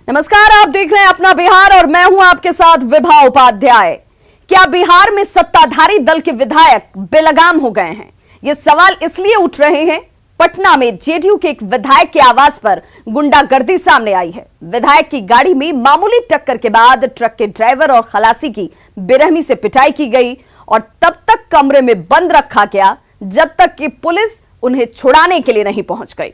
नमस्कार, आप देख रहे हैं अपना बिहार और मैं हूं आपके साथ विभा उपाध्याय। क्या बिहार में सत्ताधारी दल के विधायक बेलगाम हो गए हैं? ये सवाल इसलिए उठ रहे हैं, पटना में जेडीयू के एक विधायक के आवास पर गुंडागर्दी सामने आई है। विधायक की गाड़ी में मामूली टक्कर के बाद ट्रक के ड्राइवर और खलासी की बेरहमी से पिटाई की गई और तब तक कमरे में बंद रखा गया जब तक कि पुलिस उन्हें छुड़ाने के लिए नहीं पहुंच गई।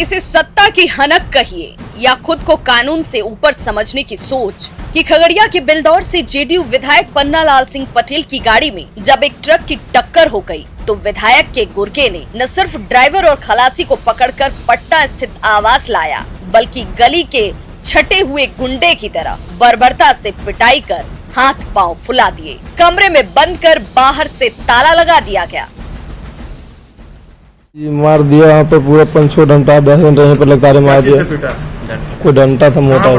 इसे सत्ता की हनक कहिए या खुद को कानून से ऊपर समझने की सोच कि खगड़िया के बिलदौर से जेडीयू विधायक पन्नालाल सिंह पटेल की गाड़ी में जब एक ट्रक की टक्कर हो गई तो विधायक के गुर्गे ने न सिर्फ ड्राइवर और खलासी को पकड़कर पटना स्थित आवास लाया, बल्कि गली के छटे हुए गुंडे की तरह बर्बरता से पिटाई कर हाथ पांव फुला दिए। कमरे में बंद कर बाहर से ताला लगा दिया गया। मार दिया यहाँ पे पूरा 5-6 डंटा 10 घंटे यहीं पर लगातार मार दिया। कोई डंटा था मोटा,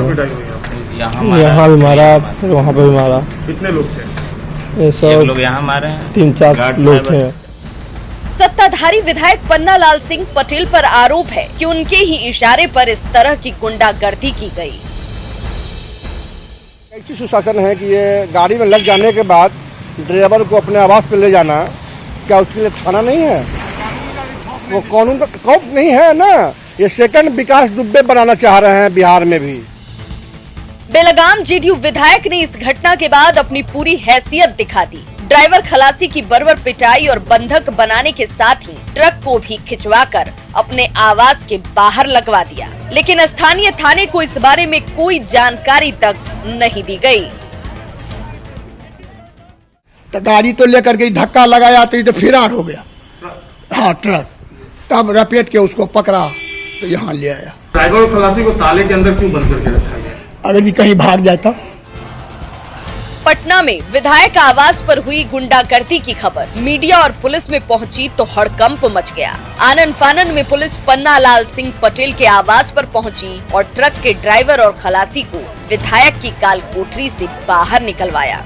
यहाँ भी मारा, फिर वहाँ पे भी मारा। कितने लोग थे? ये सब लोग यहाँ मारे हैं, 3-4 लोग थे। सत्ताधारी विधायक पन्नालाल सिंह पटेल पर आरोप है कि उनके ही इशारे पर इस तरह की गुंडागर्दी की गई। ऐसी सुशासन है कि ये गाड़ी में लग जाने के बाद ड्राइवर को अपने आवास पर ले जाना, क्या उसके लिए थाना नहीं है? वो कानून का खौफ नहीं है ना। ये सेकंड विकास दुबे बनाना चाह रहे हैं बिहार में भी। बेलगाम जेडीयू विधायक ने इस घटना के बाद अपनी पूरी हैसियत दिखा दी। ड्राइवर खलासी की बर्बर पिटाई और बंधक बनाने के साथ ही ट्रक को भी खिंचवाकर अपने आवास के बाहर लगवा दिया, लेकिन स्थानीय थाने को इस बारे में कोई जानकारी तक नहीं दी गई। तो गाड़ी तो लेकर के धक्का लगाया तो फरार हो गया। हाँ, ट्रक तब रपेट के उसको पकड़ा तो यहाँ ले आया। ड्राइवर और खलासी को ताले के अंदर क्यों बंद करके रखा गया? अगर ये कहीं भाग जाता। पटना में विधायक आवास पर हुई गुंडागर्दी की खबर मीडिया और पुलिस में पहुंची तो हड़कंप मच गया। आनन फानन में पुलिस पन्नालाल सिंह पटेल के आवास पर पहुंची और ट्रक के ड्राइवर और खलासी को विधायक की काल कोठरी से बाहर निकलवाया।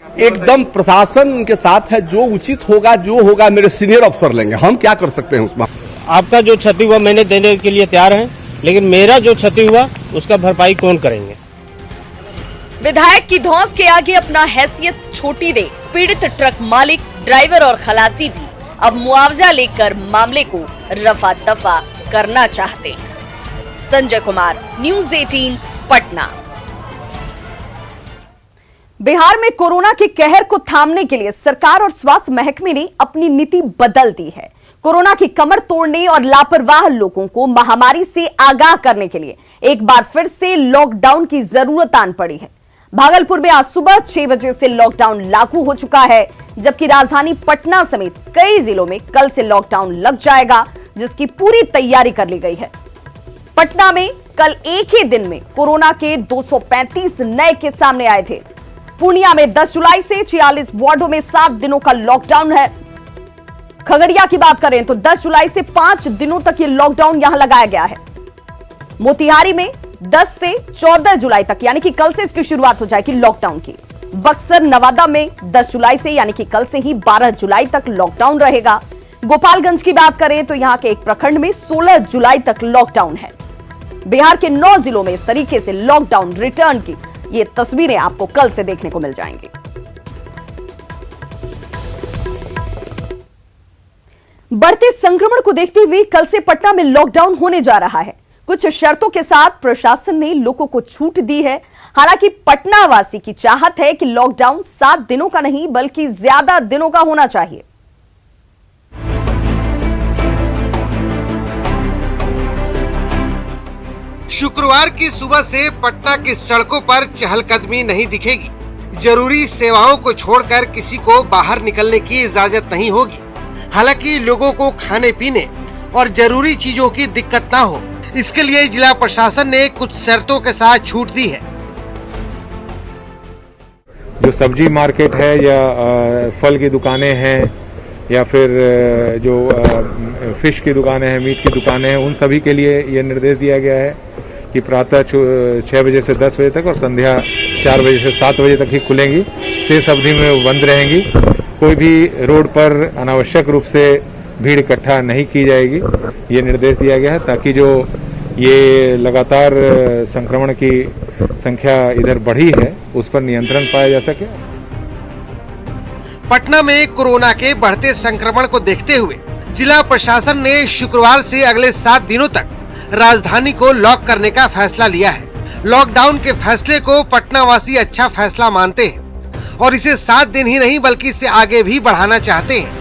एकदम प्रशासन के साथ है, जो उचित होगा जो होगा मेरे सीनियर अफसर लेंगे, हम क्या कर सकते हैं उसमें। आपका जो क्षति हुआ मैंने देने के लिए तैयार हैं, लेकिन मेरा जो क्षति हुआ उसका भरपाई कौन करेंगे? विधायक की धौंस के आगे अपना हैसियत छोटी दे पीड़ित ट्रक मालिक, ड्राइवर और खलासी भी अब मुआवजा लेकर मामले को रफा दफा करना चाहते हैं। संजय कुमार, न्यूज़ 18, पटना। बिहार में कोरोना के कहर को थामने के लिए सरकार और स्वास्थ्य महकमे ने अपनी नीति बदल दी है। कोरोना की कमर तोड़ने और लापरवाह लोगों को महामारी से आगाह करने के लिए एक बार फिर से लॉकडाउन की जरूरत आन पड़ी है। भागलपुर में आज सुबह 6 बजे से लॉकडाउन लागू हो चुका है, जबकि राजधानी पटना समेत कई जिलों में कल से लॉकडाउन लग जाएगा, जिसकी पूरी तैयारी कर ली गई है। पटना में कल एक ही दिन में कोरोना के 235 नए केस सामने आए थे। पूर्णिया में 10 जुलाई से 46 वार्डों में 7 दिनों का लॉकडाउन है। खगड़िया की बात करें तो 10 जुलाई से 5 दिनों तक ये लॉकडाउन यहां लगाया गया है। मोतिहारी में 10 से 14 जुलाई तक यानी कि कल से इसकी शुरुआत हो जाएगी लॉकडाउन की। बक्सर नवादा में 10 जुलाई से यानी कि कल से ही 12 जुलाई तक लॉकडाउन रहेगा। गोपालगंज की बात करें तो यहां के एक प्रखंड में 16 जुलाई तक लॉकडाउन है। बिहार के 9 जिलों में इस तरीके से लॉकडाउन रिटर्न की ये तस्वीरें आपको कल से देखने को मिल जाएंगी। बढ़ते संक्रमण को देखते हुए कल से पटना में लॉकडाउन होने जा रहा है। कुछ शर्तों के साथ प्रशासन ने लोगों को छूट दी है। हालांकि पटना वासी की चाहत है कि लॉकडाउन 7 दिनों का नहीं बल्कि ज्यादा दिनों का होना चाहिए। शुक्रवार की सुबह से पटना की सड़कों पर चहलकदमी नहीं दिखेगी। जरूरी सेवाओं को छोड़कर किसी को बाहर निकलने की इजाजत नहीं होगी। हालांकि लोगों को खाने पीने और जरूरी चीजों की दिक्कत ना हो, इसके लिए जिला प्रशासन ने कुछ शर्तों के साथ छूट दी है। जो सब्जी मार्केट है या फल की दुकानें हैं या फिर जो फिश की दुकानें हैं, मीट की दुकानें हैं, उन सभी के लिए ये निर्देश दिया गया है कि प्रातः 6 बजे से 10 बजे तक और संध्या 4 बजे से 7 बजे तक ही खुलेंगी। शेष अवधि में वो बंद रहेंगी। कोई भी रोड पर अनावश्यक रूप से भीड़ इकट्ठा नहीं की जाएगी, ये निर्देश दिया गया है ताकि जो ये लगातार संक्रमण की संख्या इधर बढ़ी है उस पर नियंत्रण पाया जा सके। पटना में कोरोना के बढ़ते संक्रमण को देखते हुए जिला प्रशासन ने शुक्रवार से अगले 7 दिनों तक राजधानी को लॉक करने का फैसला लिया है। लॉकडाउन के फैसले को पटना वासी अच्छा फैसला मानते हैं और इसे 7 दिन ही नहीं बल्कि इसे आगे भी बढ़ाना चाहते हैं।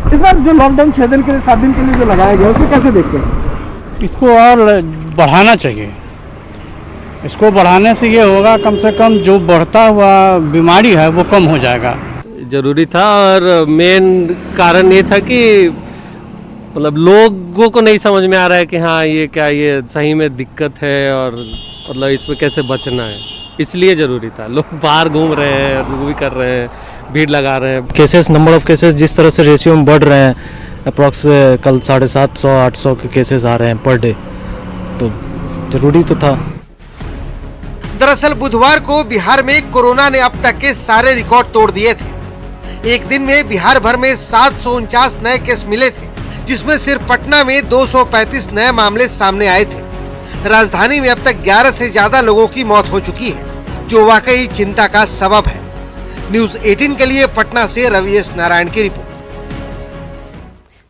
इस बार जो लॉकडाउन 6 दिन के लिए 7 दिन के लिए जो लगाया गया उसको कैसे देखते हैं? इसको और बढ़ाना चाहिए। इसको बढ़ाने से ये होगा कम से कम जो बढ़ता हुआ बीमारी है वो कम हो जाएगा। जरूरी था और मेन कारण ये था कि मतलब लोगों को नहीं समझ में आ रहा है कि हाँ ये क्या, ये सही में दिक्कत है और मतलब इसमें कैसे बचना है, इसलिए जरूरी था। लोग बाहर घूम रहे हैं, वो भी कर रहे हैं, भीड़ लगा रहे हैं। केसेस, नंबर ऑफ केसेस जिस तरह से रेशियो में बढ़ रहे हैं, अप्रॉक्स कल 750-800 के केसेस आ रहे हैं पर डे, तो जरूरी तो था। दरअसल बुधवार को बिहार में कोरोना ने अब तक के सारे रिकॉर्ड तोड़ दिए थे। एक दिन में बिहार भर में 749 नए केस मिले थे, जिसमें सिर्फ पटना में 235 नए मामले सामने आए थे। राजधानी में अब तक 11 से ज्यादा लोगों की मौत हो चुकी है, जो वाकई चिंता का सबब है। न्यूज़ 18 के लिए पटना से रवि एस नारायण की रिपोर्ट।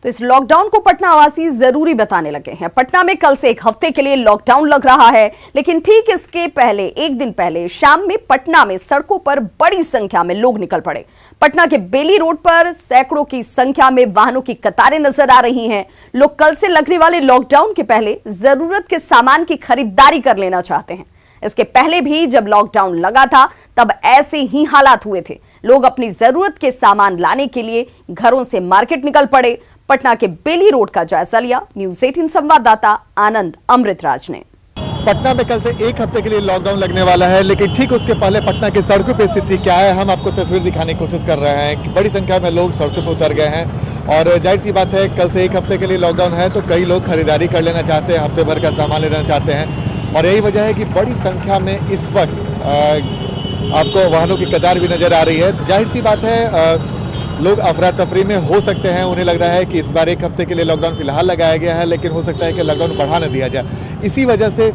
तो इस लॉकडाउन को पटना वासी जरूरी बताने लगे हैं। पटना में कल से 1 हफ्ते के लिए लॉकडाउन लग रहा है, लेकिन ठीक इसके पहले एक दिन पहले शाम में पटना में सड़कों पर बड़ी संख्या में लोग निकल पड़े। पटना के बेली रोड पर सैकड़ों की संख्या में वाहनों की कतारें नजर आ रही हैं। लोग कल से लगने वाले लॉकडाउन के पहले जरूरत के सामान की खरीदारी कर लेना चाहते हैं। इसके पहले भी जब लॉकडाउन लगा था तब ऐसे ही हालात हुए थे। लोग अपनी जरूरत के सामान लाने के लिए घरों से मार्केट निकल पड़े। पटना के बेली रोड का जायजा लिया न्यूज़ 18 संवाददाता आनंद अमृतराज ने। पटना में कल से 1 हफ्ते के लिए लॉकडाउन लगने वाला है, लेकिन ठीक उसके पहले पटना की सड़कों पर स्थिति क्या है, हम आपको तस्वीर दिखाने की कोशिश कर रहे हैं कि बड़ी संख्या में लोग सड़कों पर उतर गए हैं। और जाहिर सी बात है, कल से 1 हफ्ते के लिए लॉकडाउन है तो कई लोग खरीदारी कर लेना चाहते हैं, हफ्ते भर का सामान लेना चाहते हैं। और यही वजह है कि बड़ी संख्या में इस वक्त आपको वाहनों की कतार भी नजर आ रही है। जाहिर सी बात है, लोग अफरा तफरी में हो सकते हैं। उन्हें लग रहा है कि इस बार 1 हफ्ते के लिए लॉकडाउन फिलहाल लगाया गया है, लेकिन हो सकता है कि लॉकडाउन बढ़ा न दिया जाए। इसी वजह से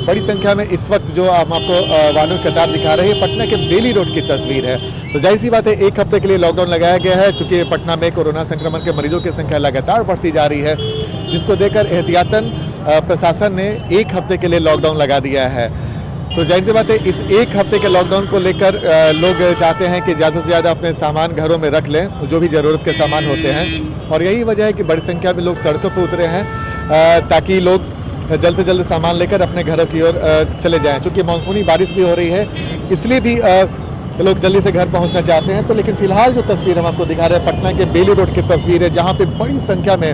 बड़ी संख्या में इस वक्त जो हम आपको वाहनों की कतार दिखा रहे हैं, पटना के बेली रोड की तस्वीर है। तो जाहिर सी बात है, 1 हफ्ते के लिए लॉकडाउन लगाया गया है, चूंकि पटना में कोरोना संक्रमण के मरीजों की संख्या लगातार बढ़ती जा रही है, जिसको देखकर एहतियातन प्रशासन ने 1 हफ्ते के लिए लॉकडाउन लगा दिया है। तो जाहिर सी बात है, इस 1 हफ्ते के लॉकडाउन को लेकर लोग चाहते हैं कि ज़्यादा से ज़्यादा अपने सामान घरों में रख लें, जो भी ज़रूरत के सामान होते हैं। और यही वजह है कि बड़ी संख्या में लोग सड़कों पर उतरे हैं, ताकि लोग जल्द से जल्द सामान लेकर अपने घरों की ओर चले जाएं। चूँकि मानसूनी बारिश भी हो रही है, इसलिए भी लोग जल्दी से घर पहुंचना चाहते हैं। तो लेकिन फिलहाल जो तस्वीर हम आपको दिखा रहे हैं, पटना के बेली रोड की तस्वीर है, जहां पे बड़ी संख्या में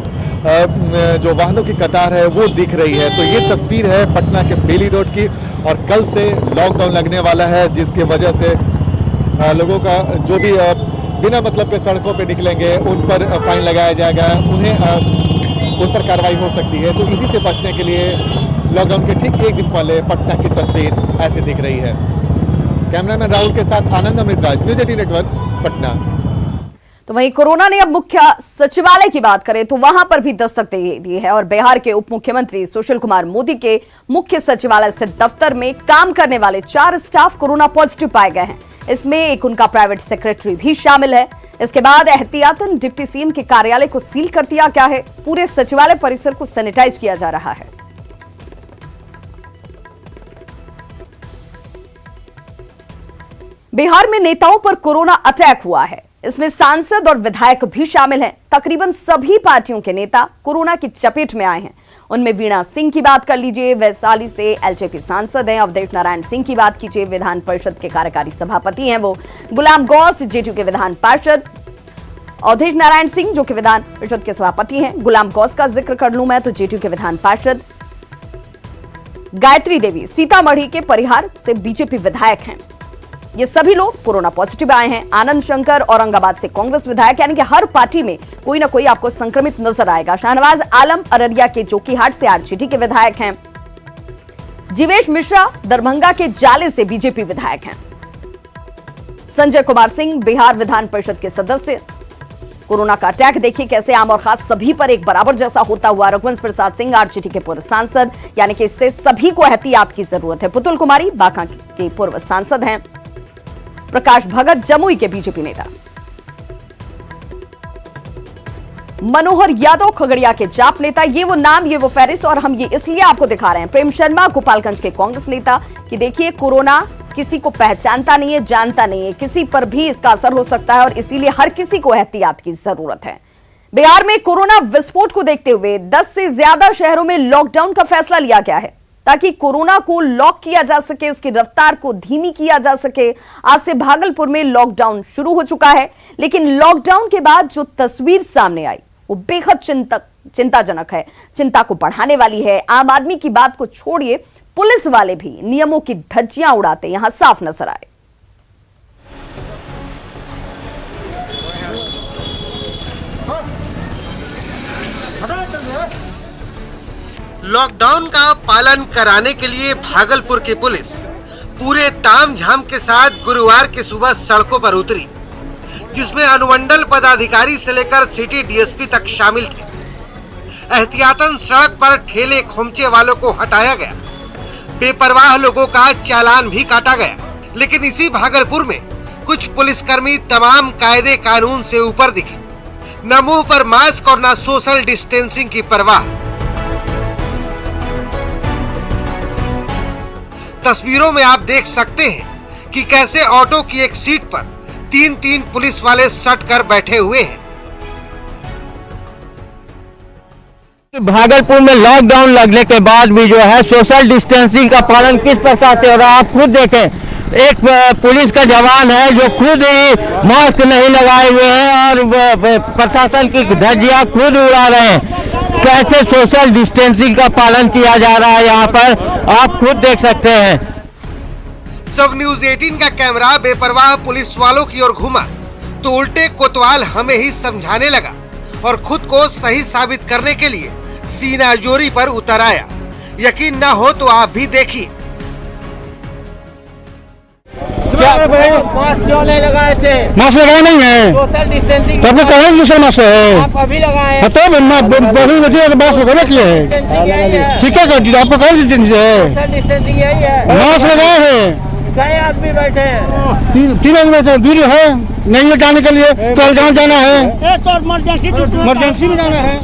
जो वाहनों की कतार है वो दिख रही है। तो ये तस्वीर है पटना के बेली रोड की, और कल से लॉकडाउन लगने वाला है, जिसकी वजह से लोगों का जो भी बिना मतलब के सड़कों पर निकलेंगे उन पर फाइन लगाया जाएगा, उन पर कार्रवाई हो सकती है। तो इसी से बचने के लिए लॉकडाउन के ठीक 1 दिन पहले पटना की तस्वीर ऐसे दिख रही है। कैमरामैन राहुल के साथ आनंद अमृतराज, न्यूज़ 18 नेटवर्क, पटना। तो वहीं कोरोना ने अब मुख्य सचिवालय की बात करें तो वहां पर भी दस्तक दे दी है और बिहार के उप मुख्यमंत्री सुशील कुमार मोदी के मुख्य सचिवालय स्थित दफ्तर में काम करने वाले 4 स्टाफ कोरोना पॉजिटिव पाए गए हैं। इसमें एक उनका प्राइवेट सेक्रेटरी भी शामिल है। इसके बाद एहतियातन डिप्टी सीएम के कार्यालय को सील कर दिया गया है। पूरे सचिवालय परिसर को सैनिटाइज किया जा रहा है। बिहार में नेताओं पर कोरोना अटैक हुआ है। इसमें सांसद और विधायक भी शामिल हैं। तकरीबन सभी पार्टियों के नेता कोरोना की चपेट में आए हैं। उनमें वीणा सिंह की बात कर लीजिए, वैशाली से एलजेपी सांसद हैं। अवधेश नारायण सिंह की बात कीजिए, विधान परिषद के कार्यकारी सभापति हैं वो। गुलाम गौस जेडीयू के विधान पार्षद। अवधेश नारायण सिंह जो कि विधान परिषद के सभापति हैं। गुलाम गौस का जिक्र कर लूं मैं तो जेडीयू के विधान पार्षद। गायत्री देवी सीतामढ़ी के परिहार से बीजेपी विधायक हैं। ये सभी लोग कोरोना पॉजिटिव आए हैं। आनंद शंकर औरंगाबाद से कांग्रेस विधायक, यानी कि हर पार्टी में कोई ना कोई आपको संक्रमित नजर आएगा। शाहनवाज आलम अररिया के जोकीहाट से आरजेडी के विधायक हैं। जीवेश मिश्रा दरभंगा के जाले से बीजेपी विधायक हैं। संजय कुमार सिंह बिहार विधान परिषद के सदस्य। कोरोना का अटैक देखिए कैसे आम और खास सभी पर एक बराबर जैसा होता हुआ। रघुवंश प्रसाद सिंह आरजेडी के पूर्व सांसद, यानी कि इससे सभी को एहतियात की जरूरत है। पुतुल कुमारी बांका के पूर्व सांसद हैं। प्रकाश भगत जमुई के बीजेपी नेता। मनोहर यादव खगड़िया के जाप नेता। ये वो नाम, ये वो फहरिस्त, और हम ये इसलिए आपको दिखा रहे हैं। प्रेम शर्मा गोपालगंज के कांग्रेस नेता कि देखिए कोरोना किसी को पहचानता नहीं है, जानता नहीं है, किसी पर भी इसका असर हो सकता है और इसीलिए हर किसी को एहतियात की जरूरत है। बिहार में कोरोना विस्फोट को देखते हुए 10 से ज्यादा शहरों में लॉकडाउन का फैसला लिया गया है ताकि कोरोना को लॉक किया जा सके, उसकी रफ्तार को धीमी किया जा सके। आज से भागलपुर में लॉकडाउन शुरू हो चुका है, लेकिन लॉकडाउन के बाद जो तस्वीर सामने आई वो बेहद चिंताजनक है, चिंता को बढ़ाने वाली है। आम आदमी की बात को छोड़िए, पुलिस वाले भी नियमों की धज्जियां उड़ाते यहां साफ नजर आए। लॉकडाउन का पालन कराने के लिए भागलपुर की पुलिस पूरे तामझाम के साथ गुरुवार की सुबह सड़कों पर उतरी, जिसमें अनुमंडल पदाधिकारी से लेकर सिटी डीएसपी तक शामिल थे। एहतियातन सड़क पर ठेले खोमचे वालों को हटाया गया, बेपरवाह लोगों का चालान भी काटा गया। लेकिन इसी भागलपुर में कुछ पुलिसकर्मी तमाम कायदे कानून से ऊपर दिखे। न मुंह पर मास्क और न सोशल डिस्टेंसिंग की परवाह। तस्वीरों में आप देख सकते हैं कि कैसे ऑटो की एक सीट पर 3-3 पुलिस वाले सट कर बैठे हुए हैं। भागलपुर में लॉकडाउन लगने के बाद भी जो है सोशल डिस्टेंसिंग का पालन किस प्रकार से हो रहा है आप खुद देखें। एक पुलिस का जवान है जो खुद ही मास्क नहीं लगाए हुए हैं और प्रशासन की धज्जियां खुद उड़ा रहे हैं। कैसे सोशल डिस्टेंसिंग का पालन किया जा रहा है यहाँ पर आप खुद देख सकते हैं। सब न्यूज 18 का कैमरा बेपरवाह पुलिस वालों की ओर घूमा तो उल्टे कोतवाल हमें ही समझाने लगा और खुद को सही साबित करने के लिए सीना जोरी पर उतर आया। यकीन न हो तो आप भी देखिए। मास्क क्यों नहीं लगाए थे? मास्क लगाया नहीं है, सोशल डिस्टेंसिंग तो कहें दूसरा मास्क है आप अभी लगाए तो मास्क लगा किया है, ठीक है आपको कहें सोशल डिस्टेंसिंग यही है। मास्क लगाए हैं, कई आदमी बैठे हैं, तीन आदमी बैठे हैं, दूरी है नहीं जाने के लिए तो जहाँ जाना है इमरजेंसी में जाना है।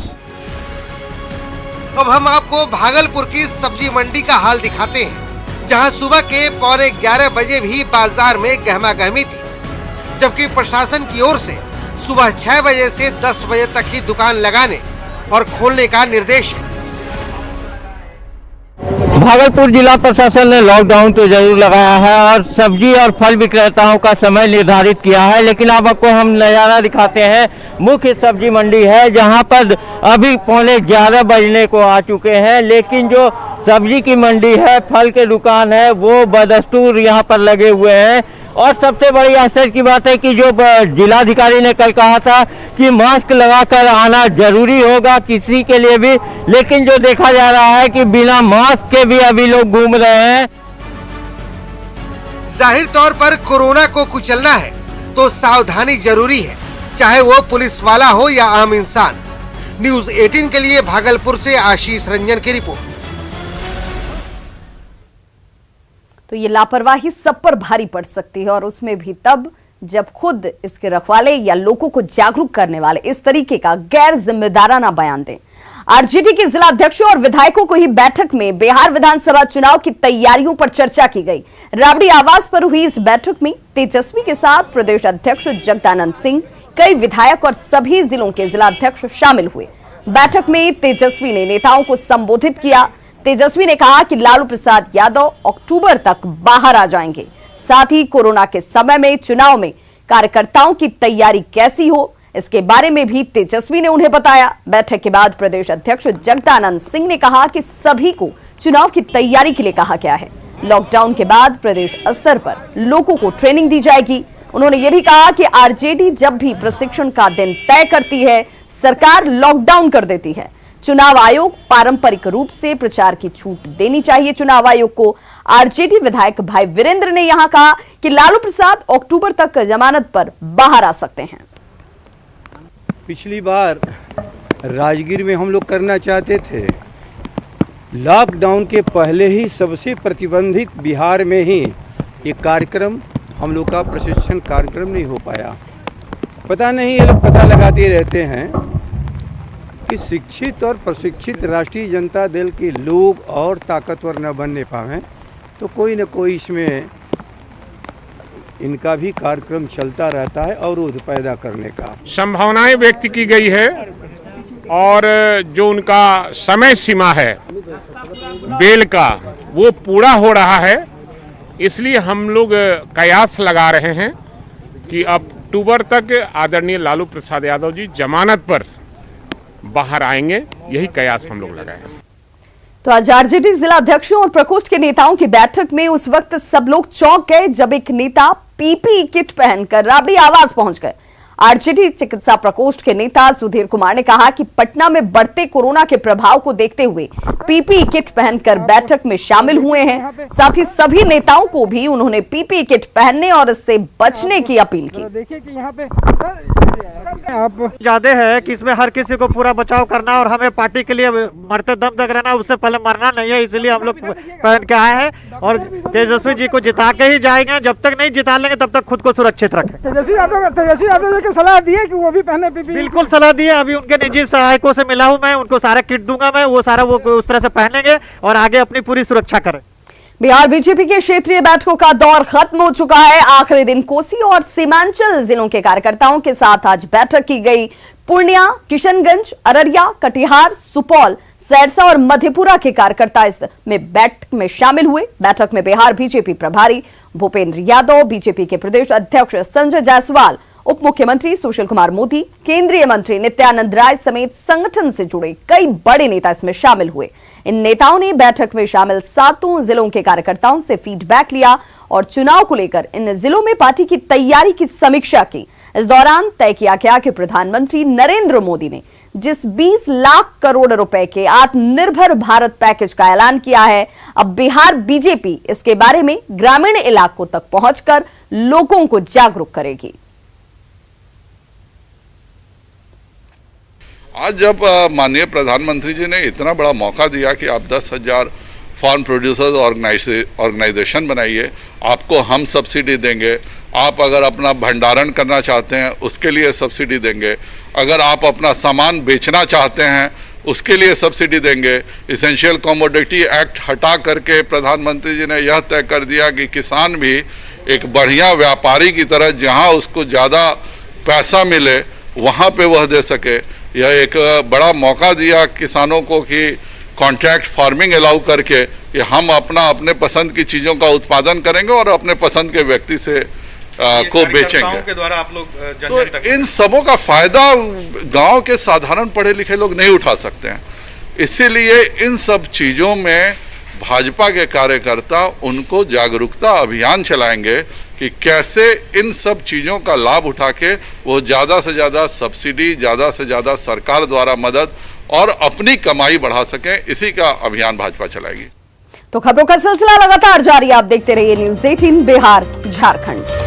अब हम आपको भागलपुर की सब्जी मंडी का हाल दिखाते हैं, जहां सुबह के 11:15 बजे भी बाजार में गहमा गहमी थी, जबकि प्रशासन की ओर से सुबह 6 बजे से 10 बजे तक ही दुकान लगाने और खोलने का निर्देश है। भागलपुर जिला प्रशासन ने लॉकडाउन तो जरूर लगाया है और सब्जी और फल विक्रेताओं का समय निर्धारित किया है, लेकिन अब आपको हम नज़ारा दिखाते हैं। मुख्य सब्जी मंडी है जहां पर अभी 11:15 बजने को आ चुके हैं, लेकिन जो सब्जी की मंडी है, फल के दुकान है, वो बदस्तूर यहाँ पर लगे हुए हैं। और सबसे बड़ी आश्चर्य की बात है कि जो जिलाधिकारी ने कल कहा था कि मास्क लगाकर आना जरूरी होगा किसी के लिए भी, लेकिन जो देखा जा रहा है कि बिना मास्क के भी अभी लोग घूम रहे हैं। जाहिर तौर पर कोरोना को कुचलना है तो सावधानी जरूरी है, चाहे वो पुलिस वाला हो या आम इंसान। न्यूज 18 के लिए भागलपुर से आशीष रंजन की रिपोर्ट। तो ये लापरवाही सब पर भारी पड़ सकती है, और उसमें भी तब जब खुद इसके रखवाले या लोगों को जागरूक करने वाले इस तरीके का गैर जिम्मेदाराना बयान दें। आरजेडी के जिला अध्यक्षों और विधायकों को ही बैठक में बिहार विधानसभा चुनाव की तैयारियों पर चर्चा की गई। राबड़ी आवास पर हुई इस बैठक में तेजस्वी के साथ प्रदेश अध्यक्ष जगदानंद सिंह, कई विधायक और सभी जिलों के जिला अध्यक्ष शामिल हुए। बैठक में तेजस्वी ने नेताओं को संबोधित किया। तेजस्वी ने कहा कि लालू प्रसाद यादव अक्टूबर तक बाहर आ जाएंगे। साथ ही कोरोना के समय में चुनाव में कार्यकर्ताओं की तैयारी कैसी हो, इसके बारे में भी तेजस्वी ने उन्हें बताया। बैठक के बाद प्रदेश अध्यक्ष जगदानंद सिंह ने कहा कि सभी को चुनाव की तैयारी के लिए कहा गया है। लॉकडाउन के बाद प्रदेश स्तर पर लोगों को ट्रेनिंग दी जाएगी। उन्होंने ये भी कहा कि आरजेडी जब भी प्रशिक्षण का दिन तय करती है, सरकार लॉकडाउन कर देती है। चुनाव आयोग पारंपरिक रूप से प्रचार की छूट देनी चाहिए चुनाव आयोग को। आरजेडी विधायक भाई वीरेंद्र ने यहां कहा कि लालू प्रसाद अक्टूबर तक जमानत पर बाहर आ सकते हैं। पिछली बार राजगीर में हम लोग करना चाहते थे, लॉकडाउन के पहले ही सबसे प्रतिबंधित बिहार में ही ये कार्यक्रम, हम लोग का प्रशिक्षण कार्यक्रम नहीं हो पाया। पता नहीं, ये लोग पता लगाते रहते हैं कि शिक्षित और प्रशिक्षित राष्ट्रीय जनता दल के लोग और ताकतवर न बनने पाए, तो कोई न कोई इसमें इनका भी कार्यक्रम चलता रहता है अवरोध पैदा करने का। संभावनाएं व्यक्त की गई है और जो उनका समय सीमा है बेल का, वो पूरा हो रहा है। इसलिए हम लोग कयास लगा रहे हैं कि अक्टूबर तक आदरणीय लालू प्रसाद यादव जी जमानत पर बाहर आएंगे, यही कयास हम लोग लगाए। तो आज आरजेडी जिला अध्यक्षों और प्रकोष्ठ के नेताओं की बैठक में उस वक्त सब लोग चौंक गए जब एक नेता पीपीई किट पहनकर राबड़ी आवास पहुंच गए। आरजेडी चिकित्सा प्रकोष्ठ के नेता सुधीर कुमार ने कहा कि पटना में बढ़ते कोरोना के प्रभाव को देखते हुए पीपीई किट पहनकर बैठक में शामिल हुए हैं। साथ ही सभी नेताओं को भी उन्होंने पीपीई किट पहनने और इससे बचने की अपील की। देखिए कि यहाँ पे आप ज्यादा है कि इसमें हर किसी को पूरा बचाव करना और हमें पार्टी के लिए मरते दम तक रहना, उससे पहले मरना नहीं है। इसलिए हम लोग पहन के आए हैं और तेजस्वी जी को जिता के ही जाएंगे। जब तक नहीं जिता लेंगे तब तक खुद को सुरक्षित रखें। तेजस्वी यादव को सलाह दी है कि वो भी पहने पीपीई। बिल्कुल सलाह दी है, अभी उनके निजी सहायकों से मिला हूं मैं, उनको सारा किट दूंगा मैं, वो सारा वो उस तरह से पहनेंगे और आगे अपनी पूरी सुरक्षा करें। बिहार बीजेपी के क्षेत्रीय बैठकों का दौर खत्म हो चुका है। आखिरी दिन कोसी और सीमांचल जिलों के कार्यकर्ताओं के साथ आज बैठक की गई। पूर्णिया, किशनगंज, अररिया, कटिहार, सुपौल, सहरसा और मधेपुरा के कार्यकर्ता इसमें बैठक में शामिल हुए। बैठक में बिहार बीजेपी प्रभारी भूपेंद्र यादव, बीजेपी के प्रदेश अध्यक्ष संजय जायसवाल, उप मुख्यमंत्री सुशील कुमार मोदी, केंद्रीय मंत्री नित्यानंद राय समेत संगठन से जुड़े कई बड़े नेता इसमें शामिल हुए। इन नेताओं ने बैठक में शामिल 7 जिलों के कार्यकर्ताओं से फीडबैक लिया और चुनाव को लेकर इन जिलों में पार्टी की तैयारी की समीक्षा की। इस दौरान तय किया गया कि प्रधानमंत्री नरेंद्र मोदी ने जिस 20 लाख करोड़ रुपए के आत्मनिर्भर भारत पैकेज का ऐलान किया है, अब बिहार बीजेपी इसके बारे में ग्रामीण इलाकों तक पहुंचकर लोगों को जागरूक करेगी। आज जब माननीय प्रधानमंत्री जी ने इतना बड़ा मौका दिया कि आप 10,000 फार्म प्रोड्यूसर्स ऑर्गेनाइजेशन बनाइए, आपको हम सब्सिडी देंगे, आप अगर अपना भंडारण करना चाहते हैं उसके लिए सब्सिडी देंगे, अगर आप अपना सामान बेचना चाहते हैं उसके लिए सब्सिडी देंगे। इसेंशियल कमोडिटी एक्ट हटा करके प्रधानमंत्री जी ने यह तय कर दिया कि किसान भी एक बढ़िया व्यापारी की तरह जहां उसको ज़्यादा पैसा मिले वहां पे वह दे सके। यह एक बड़ा मौका दिया किसानों को कि कॉन्ट्रैक्ट फार्मिंग अलाउ करके कि हम अपने पसंद की चीज़ों का उत्पादन करेंगे और अपने पसंद के व्यक्ति से को बेचेंगे। के द्वारा आप लोग तो इन सबों का फायदा गांव के साधारण पढ़े लिखे लोग नहीं उठा सकते हैं। इसीलिए इन सब चीज़ों में भाजपा के कार्यकर्ता उनको जागरूकता अभियान चलाएंगे कि कैसे इन सब चीज़ों का लाभ उठा के वो ज़्यादा से ज़्यादा सब्सिडी, ज़्यादा से ज़्यादा सरकार द्वारा मदद और अपनी कमाई बढ़ा सकें। इसी का अभियान भाजपा चलाएगी। तो खबरों का सिलसिला लगातार जारी, आप देखते रहिए न्यूज़ 18 बिहार झारखंड।